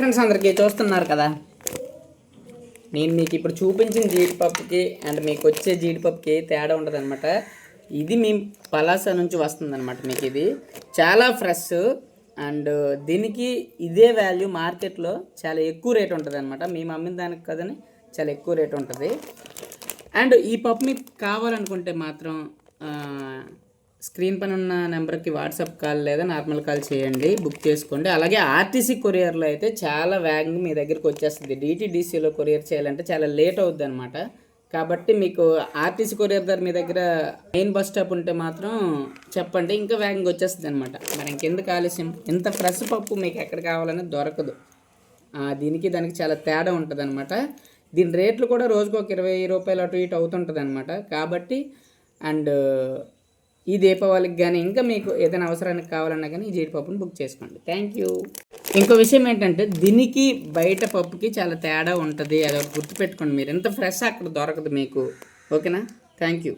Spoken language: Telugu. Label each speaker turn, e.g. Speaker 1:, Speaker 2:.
Speaker 1: ఫ్రెండ్స్, అందరికీ చూస్తున్నారు కదా, నేను మీకు ఇప్పుడు చూపించిన జీడిపప్పుకి అండ్ మీకు వచ్చే జీడిపప్పుకి తేడా ఉంటుంది అనమాట. ఇది మీ పలాస నుంచి వస్తుంది అనమాట. మీకు ఇది చాలా ఫ్రెష్ అండ్ దీనికి ఇదే వాల్యూ మార్కెట్లో చాలా ఎక్కువ రేట్ ఉంటుంది అనమాట. మేము అమ్మిన దానికి కదని చాలా ఎక్కువ రేట్ ఉంటుంది. అండ్ ఈ పప్పు మీకు కావాలనుకుంటే మాత్రం స్క్రీన్ పైన ఉన్న నెంబర్కి వాట్సాప్ కాల్ లేదా నార్మల్ కాల్ చేయండి, బుక్ చేసుకోండి. అలాగే ఆర్టీసీ కొరియర్లో అయితే చాలా వేగంగా మీ దగ్గరికి వచ్చేస్తుంది. డిటీడీసీలో కొరియర్ చేయాలంటే చాలా లేట్ అవుద్ది అనమాట. కాబట్టి మీకు ఆర్టీసీ కొరియర్ దగ్గర మీ దగ్గర మెయిన్ బస్ స్టాప్ ఉంటే మాత్రం చెప్పండి, ఇంకా వేగంగా వచ్చేస్తుంది అనమాట. మరి ఇంకెందుకు ఆలస్యం, ఇంత ఫ్రెష్ పప్పు మీకు ఎక్కడ కావాలనే దొరకదు. దీనికి దానికి చాలా తేడా ఉంటుంది అనమాట. దీని రేట్లు కూడా రోజుకు ఒక 20 రూపాయలు అటు ఇటు అవుతుంటుంది అనమాట. కాబట్టి అండ్ ఈ దీపావళికి కానీ ఇంకా మీకు ఏదైనా అవసరానికి కావాలన్నా కానీ ఈ జీడిపప్పుని బుక్ చేసుకోండి. Thank you. ఇంకో విషయం ఏంటంటే దీనికి బయట పప్పుకి చాలా తేడా ఉంటుంది, అది గుర్తుపెట్టుకోండి. మీరు ఎంత ఫ్రెష్ అక్కడ దొరకదు మీకు. ఓకేనా? Thank you.